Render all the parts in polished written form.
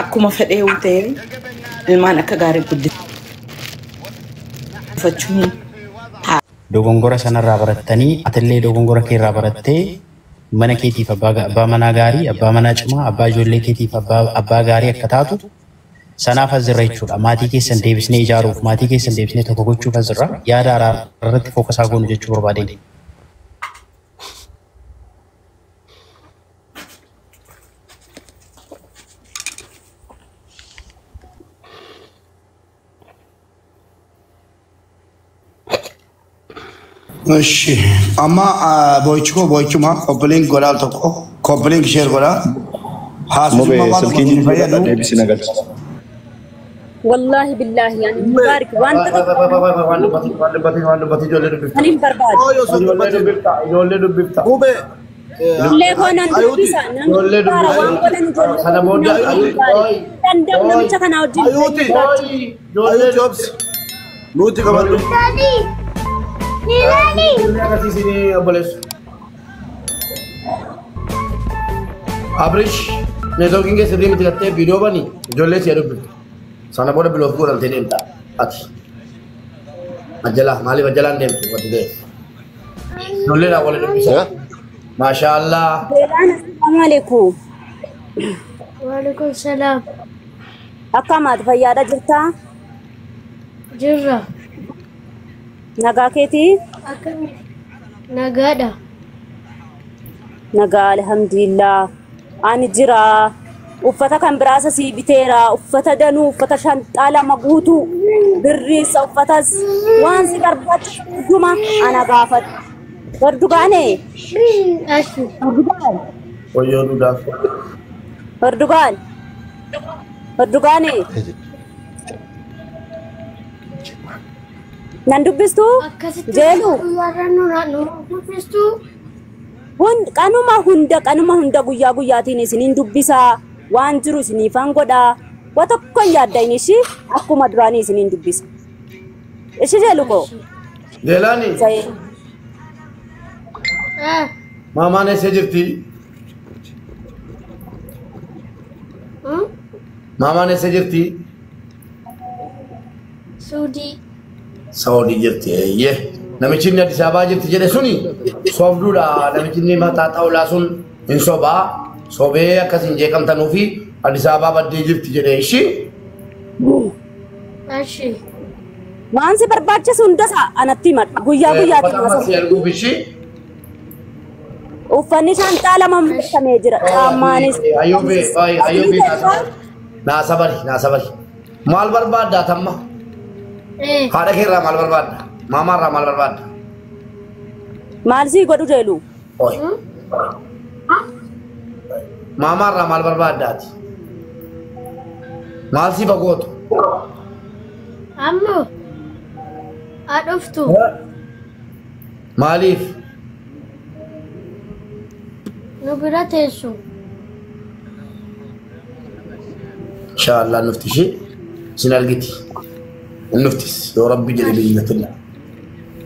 akkuma fedhee utee ilmaan akka gaarii guddifachuun dogongora sanarraa barattanii atillee dogongora keerraa barattee mana keetiif abbaa manaa gaarii abbaa manaa cimaa abbaa ijoollee keetiif abbaa gaarii akka taatu sanaaf azirra jechuudha. Maatii keessan deebisnee ijaaruuf maatii keessan deebisnee tokko gochuuf azirra yaada araaraa irratti fookasaa goonu jechuu barbaadeen. ماشي اما بويتشما كوبلينج غولال توكو كوبلينج شير غولا حاسس ما والله بالله يعني مبارك وانت خليل برباد اللي هنا ندبسا نندبارا وان ولا ندبنا مشاكنا وجين نوتي كمان Nilani. Kasih sini boleh. Abrish, networking ke sebelum kita teh video bani, jolle siaru. Sana boleh belum kurang tenem tak? Ati. Majalah, mali majalah dem tu waktu deh. Jolle lah boleh bisa. Masya Allah. Assalamualaikum. Waalaikumsalam. Akamat fayyada jirta? Jirra. Nagaa keeti? Nagaadha. Nagaa alhamdulillah. Ani jira. Uffata kan biraasa sii biteera. Uffata danuu, uffata shanxaa lama guutuu. Birriisa uffatas waan si barbaachisu hunduma ana gaafadhu. Hordugaane? Ashi. Hordugaan? Oyyoo duudhaaf. Hordugaan? Hordugaane? Nandubbistu? Jeelu? Nandubbistu? Kanuma hunda guyyaa guyyaatiin isiniin dubbisaa waan jiru isiniifan godhaa. Waa tokko hin yaaddayin ishii akkuma duraanii isiniin dubbisa. Ishii jeelu koo? Jeelaani? Maamaan eessa jirti? Maamaan eessa jirti? Suudii. Saudi jirti ye namichi inni Addis Ababa jirti jedhe suni sobduudha namichi inni mataa xaawulaa sun hin sobaa sobee akkas hin jeeqamtanuu fi Addis Ababa baddee jirti jedhe ishii. Ashi. Waan si barbaachisu hundasaa anatti himadha guyyaa guyyaatiin haasa'u. Arguuf ishii. Uffanni shanxaa lama mul'ifamee jira caammaanis. Ayyoobe naasabari maal barbaaddaa tamma? Haadha keerraa maal barbaadda? Maamaarraa maal barbaadda? Maal sii godhu jeelu? Maamaarraa maal barbaaddaati? Maal sii bagootu? Ammoo aduftu. Maaliif? Nu bira teessu. Inshallah nufti ishee sin argiti. النفتس يا ربي جل بينتنا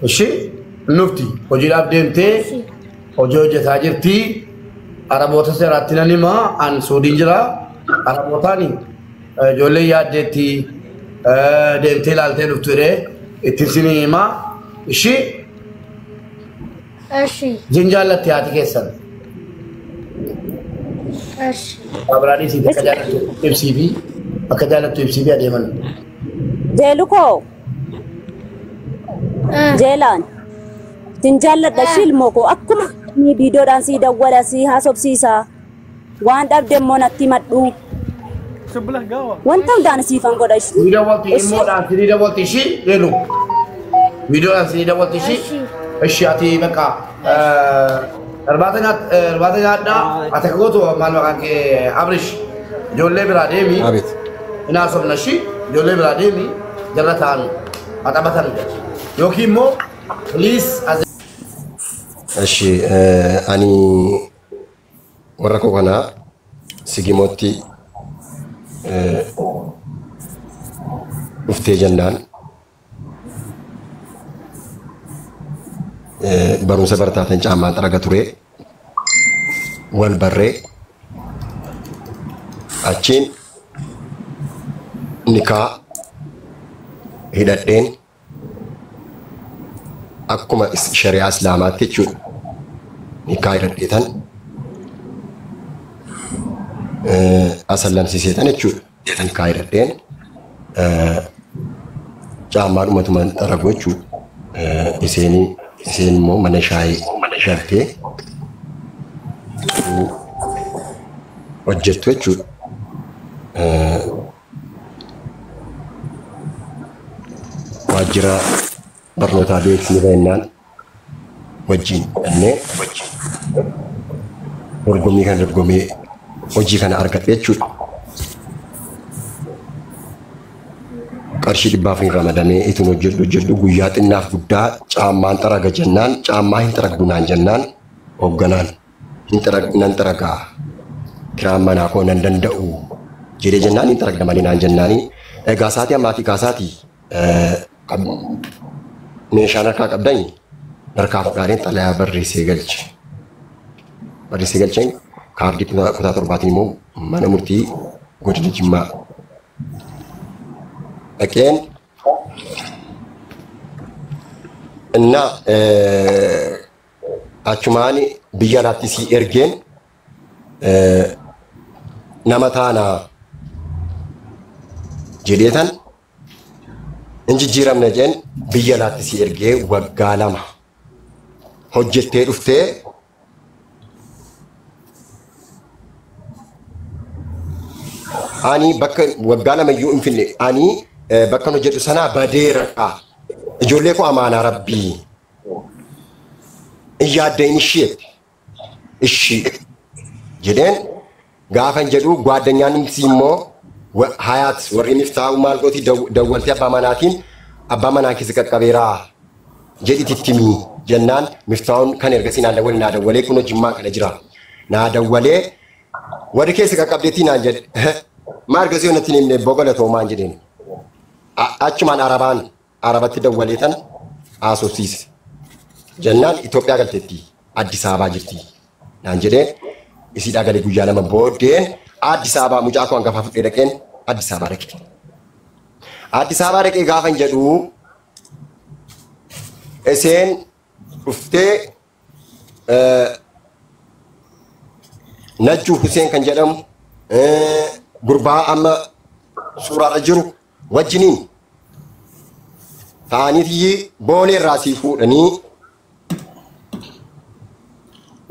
الشيء النفتي وجلاب ديمتي وجوجة تاجرتي أربوتا سراتنا لما عن سودينجرا أربوتاني جولي ياد ديتي ديمتي لالتي نفتوري اتنسيني ما الشيء أشي جنجال لتياتي كيسان أشي أبرادي سيدي كجالتو MCB أكجالتو MCB أديمان Jeeluko? Jeelaan? Tinjaalladha shilmoo koo akkuma viidiyoodhaan sii dawwala sii haasofsiisa waan dhabde immoo natti himadhu. Wanta hundaan siifan godha ishee. Sini dawwalti ishee jeelu. Viidiyoodhaan sini dawwalti ishee. Ishee ati bakka irbaata nyaadhaa ati akka gootu maal maqaan kee Abrish ijoollee biraa deemi. Hin haasofna ishee ijoollee biraa deemi. Jaratan atabatan yoki mo please as Ashi ani warako kana sigimoti ufte jandan barumsa bartaatan caamaa xaraga ture wal barree achiin nikaa hidhadheen akkuma shari'aa islaamaatti jechuudha. Nikaa hidhadheetan asallamsiiseetan jechuudha. Nikaa hidhadheen caammaa dhumatumaan xaragu jechuudha. Isheen immoo mana shaayii galtee hojjettu jechuudha. Waajjira barnootaa beeksisni baay'inaan wajjin dhannee dorgommii kana dorgomee hojii kana argadhe jechuudha. Qarshii 400 ramadamee ittiin hojjedhu guyyaa xinnaaf guddaa caammaan xaraga jennaan caammaa hin xaragdu naan jennaan hoogganaan nan xaragaa kiraan manaa koo nan danda'u jedhee jennaan hin xaragda malee naan jennaanii egaa saatii ammaatii kaasaatii meeshaan harkaa qabdanii harkaa fudhaadheen xalayaa barreessee galche. Barreessee galcheen kaardii kutaa torbaatiin immoo mana murtii godina Jimmaa dhaqeen እና achumaan biyya alaatti si ergeen nama taana jedheetan injijjiiramna jeen biyya alaatti si ergee waggaa 2 hojjettee dhuftee ani bakka waggaa 2 iyyuu hin finne ani bakka hojjedhu sanaa badeera ijoollee koo amaanaa rabbii iyyaaddeen ishii jedheen gaafan jedhu ጓደኛንም ሲሞ ሀያት ወሪ ሚፍታው ማልቆቲ ደወልቲ አባ መናኪ ስቀቀቤራ ጀዲቲቲሚ ጀናን ሚፍታውን ከነርገሲና ደወልና ደወሌ ኩኖ ጅማ ከነጅራ ና ደወሌ ወደ ኬስ ስቀቀብዴቲ ናንጀድ ማርገሲው ነቲኔ ቦገለቶ ማንጀዴን አችማን አረባት ደወሌተን አሶሲስ ጀናን ኢትዮጵያ ገልቴቲ አዲስ አበባ ጅርቲ ናንጀዴ isiidha galee guyyaa 2 booddeen Addis Ababa mucaa koo hangafa fudhee dhaqeen Addis Ababa dhaqe. Addis Ababa dhaqee gaafan jedhu isheen dhuftee Najjuu Huseen kan jedhamu gurbaa amma suuraarra jiru wajjiniin ta'aniitii boolee irraa sii fuudhanii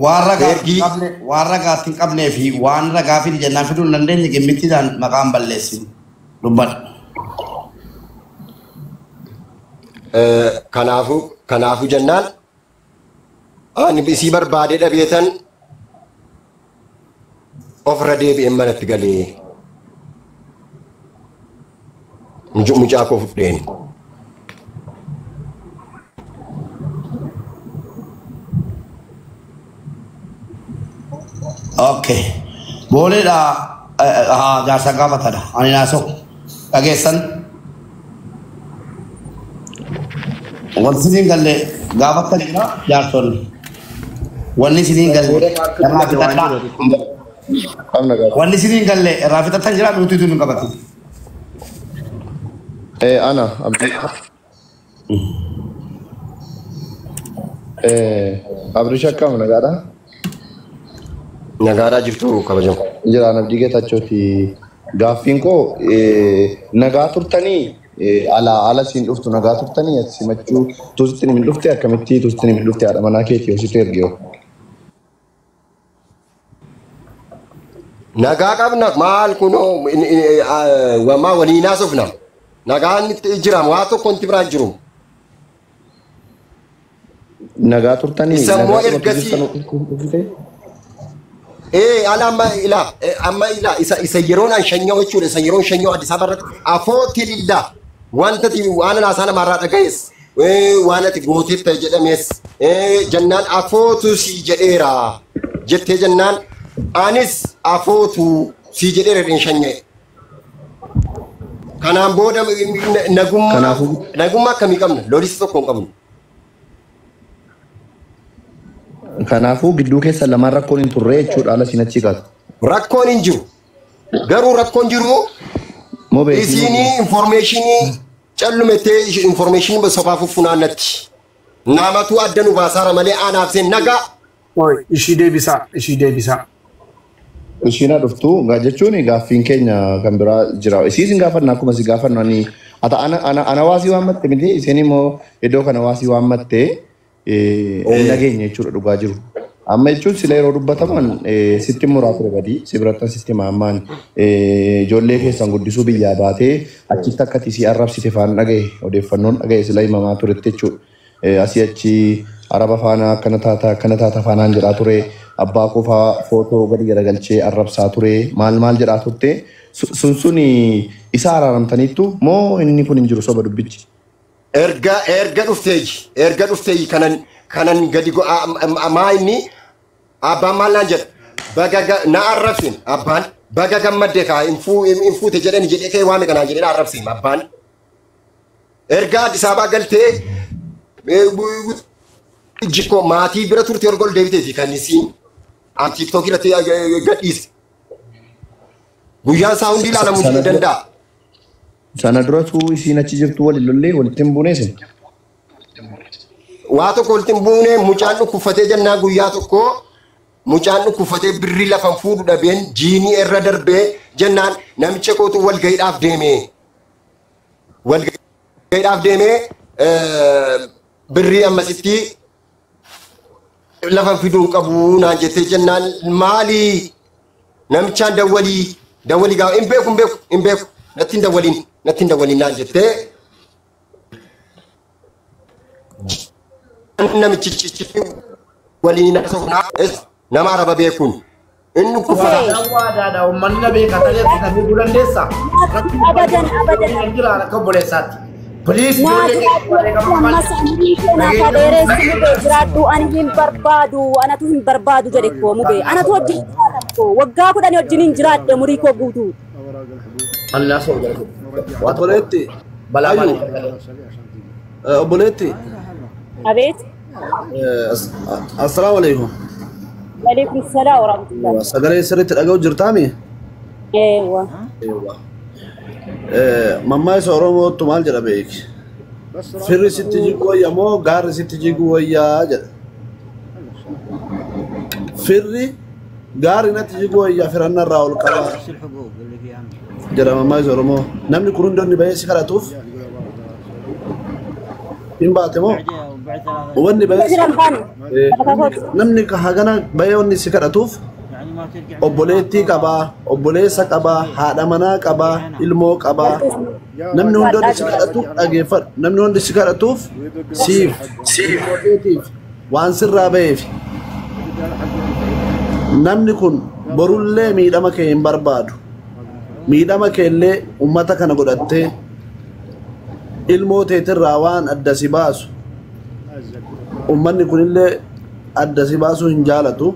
warra gaatiin qabnee fi waan ragaa fi jennaan fiduu dandeenye gimmittiidhaan maqaan balleessin dubbadha. Kanaafuu jennaan ani isii barbaadee dhabeetan ofirra deebi'een manatti galee mucaa koo fudheen. Okay. Boleh dah jasa kapan ada? Ani nasuk. Kagesan. Wan sini galle gawat kan jina jarson. Wan sini galle rafi tata. Wan sini galle rafi tata jira mutu tu nungkabat. Ana abdi. Abdi syakam negara. Nagara jirtu kabajam. Jira nabdi geetachooti gaaffiin koo nagaa turtanii ala siin dhuftu nagaa turtanii ati simachuu tuusitti nimin dhufte akkamitti tuusitti nimin dhufte haadha manaa keetii hoositu ergee nagaa qabna maal kunoo wamaa waliin haasofna nagaan jiraam waa tokko inti biraan jiru nagaa turtanii sammoo ergasii amma ila isa yeroon an shanyoo jechuudha isa yeroon shanyoo Addis Ababa irratti afooti lilla wantati waan naasana marraa dhagayees waan ati gooteetta jedhamees jennaan afootu si jedheera jettee jennaan anis afootu si jedheera dhin shanyee kanaan booda nagummaa akkamii qabna lolisa tokko hin qabnu. Kanaafuu gidduu keessa lamaan rakkoon hin turre jechuudha ala siin achi kaatu. Rakkoon hin jiru. garuu rakkoon jiru isinii informationii callumettee informationii sobaa funaannatti namatu adda nu baasaara malee anaaf seen nagaa ishii deebisaa Ishina dhuftu jechuun gaaffiin keenya kan biraa jira. Isin gaafanna akkuma si gaafannu ani ana waasii waammatte miti isin immoo iddoo kana waasii waammatte nageenya jechuudha dhugaa jiru. Amma jechuun sila yeroo dubbataman sitti muraa ture badii si birattan sitti maammaan ijoollee keessan guddisuu biyyaa baatee achitti akkati si arrabsite faan dhagaye odeeffannoon dhagaye sila himamaa turetti jechuudha. Asii achi araba faana akkana taata faanaan jedhaa ture. Abbaa qofaa footoo gadi garagalchee arrabsaa ture maal jedhaa turte sun isa araaramtaniittu moo inni kun hin jiru soba dubbichi. Erga dhufteeji kanan gadi maa inni abbaan maal naan jedha baga na arrabsin abbaan baga gammadde kaa infuute jedhani jedhee kee waame kanaan jedhee arrabsin abbaan erga Addis Ababaa galtee jikko maatii bira turte orgol deebiteeti kan isiin an TikTok irratti gadhiise. Guyyaan isaa hundi ilaalamuu ni danda'a. Sana duratu isiin achi jirtu waliin lollee walitti hin buuneesin. Waa tokko walitti hin buune mucaan dhukkubfatee jennaa guyyaa tokko mucaan dhukkubfatee birrii lafan fuudhu dhabeen jiinii irra darbee jennaan namicha kootu walgayiidhaaf deemee. Walgayiidhaaf deemee birrii ammasitti lafan fiduu qabu naan jettee jennaan maali namichaan dawwalii gaafa hin beeku natti hin dawwaliin naan jettee namichi waliin nama araba beekuun inni kufaadha uummanni na beeka ta'ee kan nu dandeessa abadan jira akka obboleessaatti. Please hin barbaadu jedhe koo mubee anatu wajjin waggaa kudhanii wajjin hin jiraadhe murii koo guutuu. Allah soo galatu. Obboleetti. Balaa obboleetti. Abeet. Assalaamu alaikum. Waalaikum salaam wa rahmatullah. Sagalee sirriitti dhaga'u jirtaami? Eewwa. Mammaa isa Oromootu maal jedha beeki? Firri sitti jigu wayya moo gaarri sitti jigu wayyaa jedha. Firri gaarri natti jigu wayyaa firannarraa ol qaba. Jedha mammaa isa Oromoo. Namni kun hundoonni bahee si kadhatuuf hin baate moo? Wanni bahee namni hagana bahee wanni si kadhatuuf obboleettii qabaa, obboleessa qabaa, haadha manaa qabaa, ilmoo qabaa. Namni hundi si kadhatuuf dhageeffadhu. Namni hundi si kadhatuuf siif waan sirraa ba'eef. Namni kun borullee miidhama kee hin barbaadu. Miidhama kee illee uummata kana godhattee ilmoo teetirraa waan adda si baasu. Uummanni kunillee adda si baasuu hin jaalatu.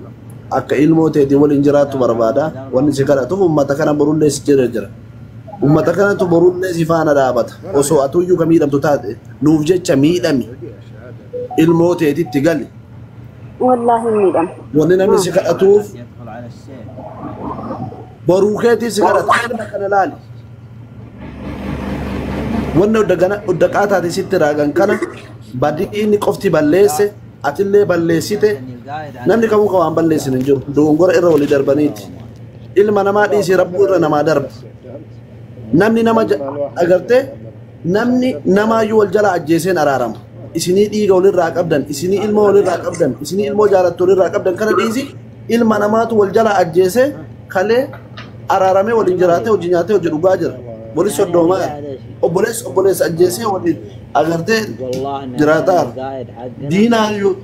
Akka ilmoo teetii waliin jiraattu barbaada. Wanni si kadhatuuf uummata kana borullee si jira. Uummata kanatu borullee si faana dhaabata. Osoo atuyyuu ka miidhamtu taate nuuf jecha miidhami. Ilmoo teetitti gali. Wallaahi miidhama. Wanni namni si kadhatuuf boruu keetii si kadhatu kana laali. Wanni uddaqaa taate sitti raagan kana badii inni qofti balleesse atillee balleessite namni kamuu kan waan balleessin hin jiru. Dogongora irra walii darbaniiti. Ilma namaa dhiisii rabbuu irra namaa darba. Namni nama agartee namni namaayyuu wal jala ajjeeseen araarama. Isinii dhiiga walirraa qabdan, isinii ilmoo walirraa qabdan, isinii ilmoo jaalattu walirraa qabdan kana dhiisi ilma namaatu wal jala ajjeesee kalee araaramee waliin jiraatee hojii nyaatee hojii dhugaa jira. Boris soddoomaa obboleessa ajjeesee waliin agartee jiraataa diinaayyuu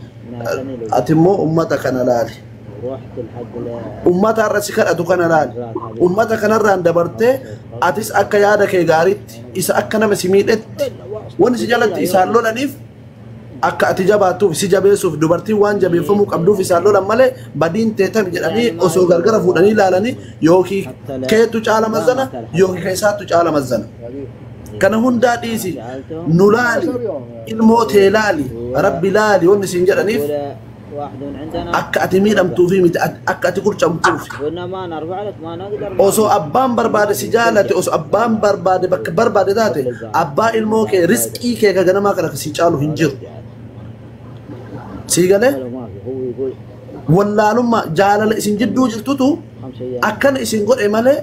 ati immoo uummata kana laali. Uummata irra si kadhatu kana laali. Uummata kanarraan dabartee atis akka yaada kee gaariitti isa akka nama si miidhetti wanni si jalatti isaan lolaniif akka ati jabaatuuf si jabeessuuf dubartiin waan jabeeffamuu qabduuf isaan lolan malee badiin teetan jedhanii osoo gargara fuudhanii ilaalanii yookiin keetu caala mazzana yookiin keessaattu caala mazzana. Kana hundaa dhiisi nu laali ilmoo tee laali rabbi laali wanni siin jedhaniif akka ati miidhamtuu fi miti akka ati qurcamtuu fi osoo abbaan barbaade si jaalate osoo abbaan barbaade bakka barbaade taate abbaa ilmoo kee riskii kee ka ganamaa kana si caalu hin jiru sii galee wallaalummaa jaalala isin jidduu jirtutu akkana isin godhe malee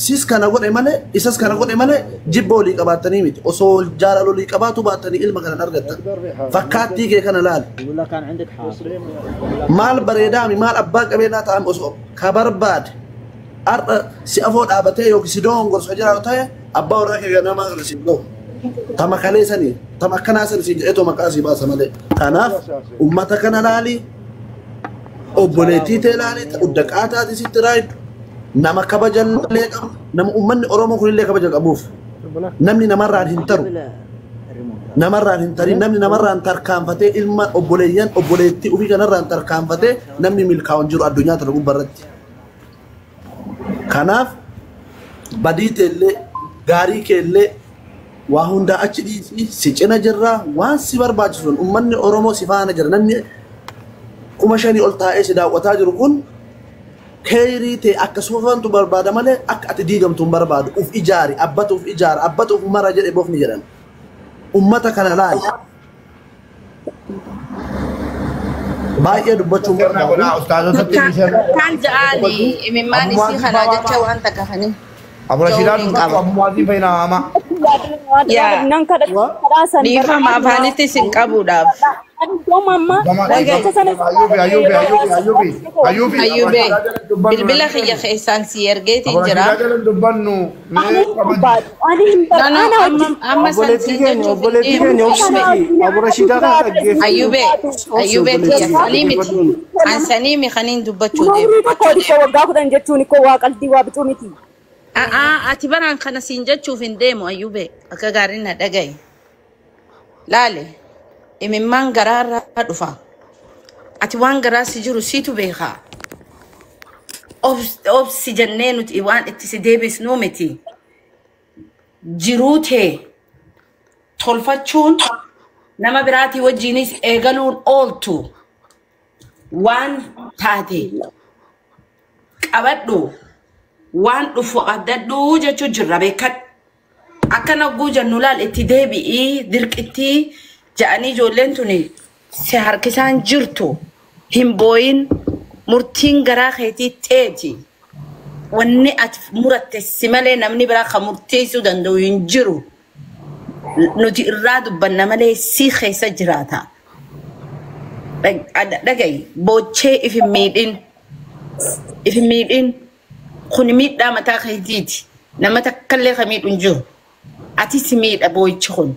sis kana godhe malee isas kana godhe malee jibba olii qabaatanii miti osoo jaalala olii qabaatu baatanii ilma kana argattan fakkaattii kee kana laali maal bareedaami maal abbaa qabeenyaa ta'an osoo ka barbaade har'a si afoo dhaabatee yookiin si dongorsa jiraatu ta'e abbaa warraa kee namaa kana si gahu tama kalee sanii tama akkanaa sanii si jedheetoo maqaa si baasa malee kanaaf ummata kana laali obboleettii ta'e laali uddaqaa taate sitti raayiddu nama kabajallee qabu nama ummanni Oromoo kunillee kabaja qabuuf namni namarraan hin taru namarraan hin tarin namni namarraan tarkaanfatee ilma obboleeyyan obboleettii ofii kanarraan tarkaanfatee namni milkaa'uun jiru addunyaa tana gubbarratti kanaaf badii teellee gaarii keellee waa hundaa achi dhiisii si cina jirraa waan si barbaachisuun ummanni Oromoo si faana jira namni 5,000 ol taa'ee si daawwataa jiru kun khayrii ta'e akka suufantu barbaada malee akka ati diigamtuun barbaadu uf ijaari abbatu uf ijaara abbatu uf mara jedhe boofni jedhan ummata kana laali baay'ee dubbachuun barbaadu kan ja'ani imimmaan isii kanaa jecha waan takkafanii Abu Rashida Abu Muazin fayyina ama dhiifama afaanitti sin qabuudhaaf Ayyube bilbila kiyya keessaan si ergeetiin jira amma Ayyube kiyya sanii miti ansanii mikaniin dubbachuu deemu ati baraan kana siin jechuuf hin deemu Ayyube akka gaariin na dhagaye laale imimmaan garaarraa dhufa ati waan garaa si jiru siitu beekaa obsi jennee nuti waan itti si deebisnuu miti jiruu tee tolfachuun nama biraatii wajjiinis eegaluun ooltu waan taate qabadhu waan dhufu addadhuu jechuu jirra beekadhu akkana guu jennu laal itti deebi'ii dirqittii ja'anii ijoolleen tuni si harkisaan jirtu hin booyin murtiin garaa keetii teeti wanni ati muratte si malee namni biraa kan murteessuu danda'u hin jiru nuti irraa dubbanna malee si keessa jiraata dhagayi boochee if hin miidhin kun miidhaa mataa keetiiti nama takkallee ka miidhu hin jiru ati si miidha booyichi kun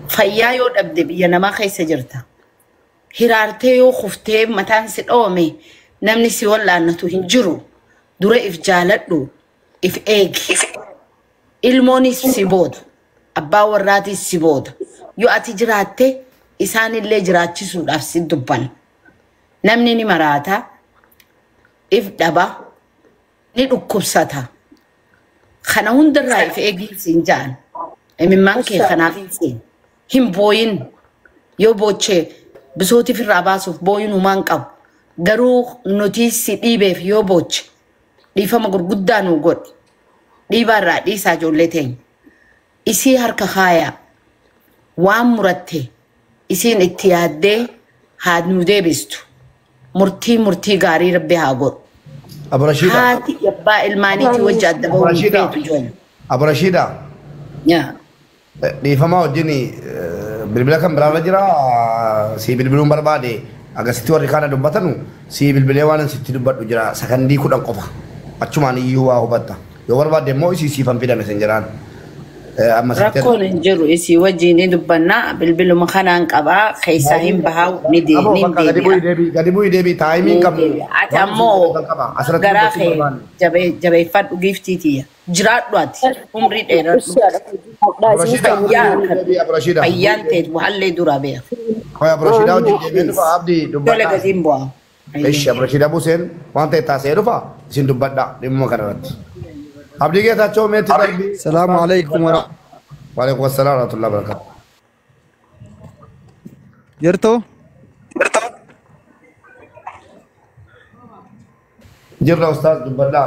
fayyaa yoo dhabde biyya namaa keessa jirta hiraartee yoo kuftee mataan si dhoome namni si wallaannatu hin jiru dura if jaaladhu if eegi ilmoonis si booda abbaa warraatis si booda yoo ati jiraatte isaanillee jiraachisuudhaaf si dubban namni ni maraata if dhaba ni dhukkubsata kana hundarraa if eegii siin ja'an imimmaan kee kanaaf siin hin booyin yoo boochee bisootiif irraa baasuuf booyin uumaan qabu garuu nuti si dhiibeef yoo booche dhiifama gurguddaa nuu godhi dhiibaa irraa dhiisaa ijoollee teenya isii harka kaayaa waan muratte isiin itti yaaddee haa nuu deebistu murtii gaarii rabbi haa godhu Abu Rashida haati abbaa ilmaaniitii wajji adda bahuu hin feetu ijoollee Abu Rashida dhiifama wajjin bilbila kan biraarra jira si bilbiluun barbaade agasitti warri kaana dubbatanu si bilbilee waan sitti dubbadhu jira sakandii 10 qofa achumaan iyyuu waa hubatta yoo barbaade immoo isii siifan fidame sen jiraan rakkoon hin jiru isii wajjin ni dubbannaa bilbiluma kanaan qabaa keessaa hin bahaa ni gadi bu'ii deebii taayimiin qabnu ati ammoo garaa kee jabeeffadhu giiftiitiyya jiraadhu ati umrii dheeradhu fayyaan teet bu'allee dura beeka Abu Rashida wajjin deebiin dhufa abdii dole gadiin bu'aa Abu Rashida Buseen waan ta'e taasee dhufa isin dubbadha dhimma kanarratti abdii geetaachoo meetti darbii Salaamu alaikum Waalaikum assalam warahmatullahi wabarakatuh. Jirtu? جرا أستاذ دبلا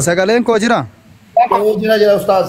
Sagaleen koo jira. جرا أستاذ